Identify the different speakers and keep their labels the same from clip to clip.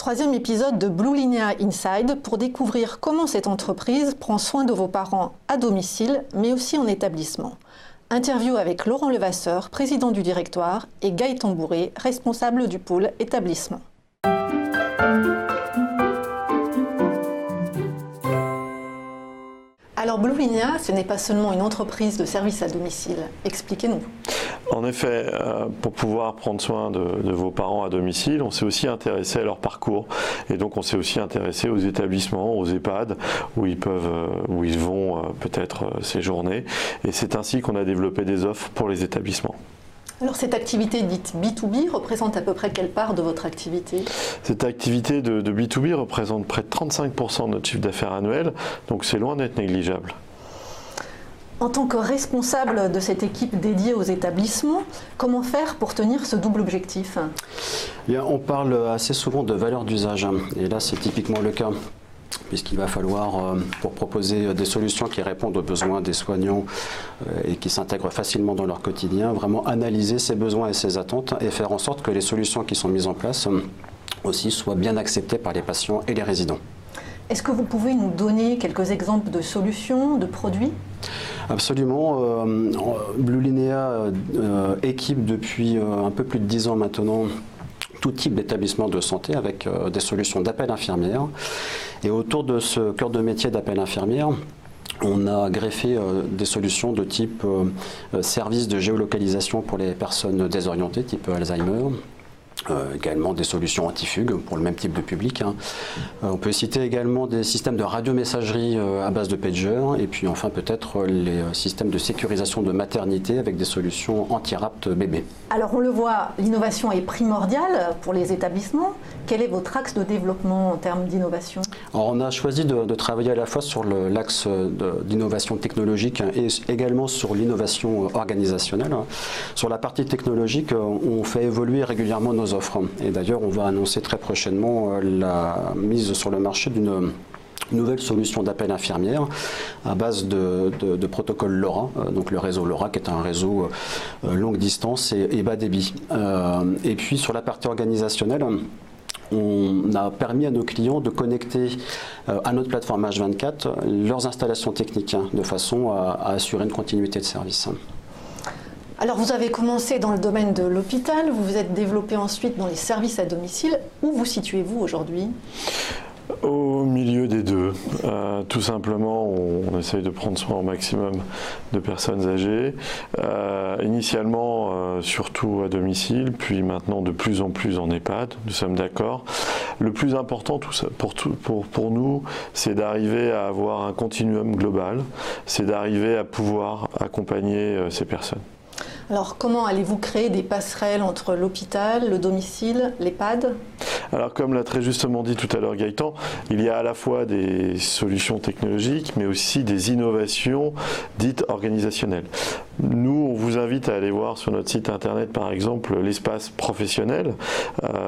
Speaker 1: troisième épisode de Blue Linea Inside pour découvrir comment cette entreprise prend soin de vos parents à domicile, mais aussi en établissement. Interview avec Laurent Levasseur, président du directoire, et Gaëtan Bourré, responsable du pôle établissement. Alors Blue Linea, ce n'est pas seulement une entreprise de services à domicile. Expliquez-nous.
Speaker 2: En effet, pour pouvoir prendre soin de vos parents à domicile, on s'est aussi intéressé à leur parcours. Et donc on s'est aussi intéressé aux établissements, aux EHPAD, où ils vont peut-être séjourner. Et c'est ainsi qu'on a développé des offres pour les établissements.
Speaker 1: Alors cette activité dite B2B représente à peu près quelle part de votre activité?
Speaker 2: Cette activité de B2B représente près de 35% de notre chiffre d'affaires annuel, donc c'est loin d'être négligeable.
Speaker 1: En tant que responsable de cette équipe dédiée aux établissements, comment faire pour tenir ce double objectif?
Speaker 3: Bien, on parle assez souvent de valeur d'usage, et là c'est typiquement le cas. Puisqu'il va falloir, pour proposer des solutions qui répondent aux besoins des soignants et qui s'intègrent facilement dans leur quotidien, vraiment analyser ces besoins et ces attentes et faire en sorte que les solutions qui sont mises en place aussi soient bien acceptées par les patients et les résidents.
Speaker 1: Est-ce que vous pouvez nous donner quelques exemples de solutions, de produits?
Speaker 3: Absolument. Blue Linea équipe depuis un peu plus de 10 ans maintenant tout type d'établissement de santé avec des solutions d'appel infirmière. Et autour de ce cœur de métier d'appel infirmière, on a greffé des solutions de type service de géolocalisation pour les personnes désorientées, type Alzheimer. Également des solutions anti-fugue pour le même type de public. On peut citer également des systèmes de radiomessagerie à base de pager et puis enfin peut-être les systèmes de sécurisation de maternité avec des solutions anti-rapt bébé.
Speaker 1: Alors on le voit, l'innovation est primordiale pour les établissements. Quel est votre axe de développement en termes d'innovation?
Speaker 3: On a choisi de travailler à la fois sur l'axe d'innovation technologique et également sur l'innovation organisationnelle. Sur la partie technologique, on fait évoluer régulièrement nos offres. Et d'ailleurs, on va annoncer très prochainement la mise sur le marché d'une nouvelle solution d'appel infirmière à base de protocole LoRa, donc le réseau LoRa qui est un réseau longue distance et bas débit. Et puis sur la partie organisationnelle, on a permis à nos clients de connecter à notre plateforme H24 leurs installations techniques de façon à assurer une continuité de service.
Speaker 1: Alors vous avez commencé dans le domaine de l'hôpital, vous vous êtes développé ensuite dans les services à domicile. Où vous situez-vous aujourd'hui?
Speaker 2: Au milieu des deux. Tout simplement, on essaye de prendre soin au maximum de personnes âgées. Initialement, surtout à domicile, puis maintenant de plus en plus en EHPAD, nous sommes d'accord. Le plus important pour nous, c'est d'arriver à avoir un continuum global, c'est d'arriver à pouvoir accompagner ces personnes.
Speaker 1: Alors comment allez-vous créer des passerelles entre l'hôpital, le domicile, l'EHPAD?
Speaker 2: Alors comme l'a très justement dit tout à l'heure Gaëtan, il y a à la fois des solutions technologiques mais aussi des innovations dites organisationnelles. Nous, on vous invite à aller voir sur notre site internet par exemple l'espace professionnel.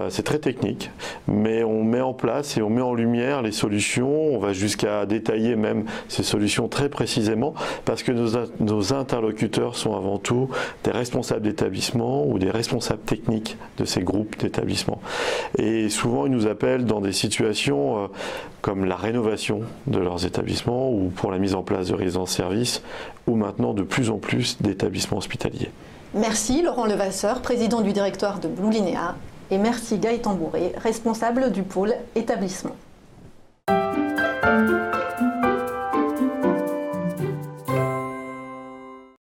Speaker 2: C'est très technique, mais on met en place et on met en lumière les solutions. On va jusqu'à détailler même ces solutions très précisément parce que nos interlocuteurs sont avant tout des responsables d'établissement ou des responsables techniques de ces groupes d'établissements. Et souvent, ils nous appellent dans des situations comme la rénovation de leurs établissements ou pour la mise en place de résidences-services ou maintenant de plus en plus d'établissements hospitaliers.
Speaker 1: Merci Laurent Levasseur, président du directoire de Blue Linea, et merci Gaëtan Bourré, responsable du pôle établissement.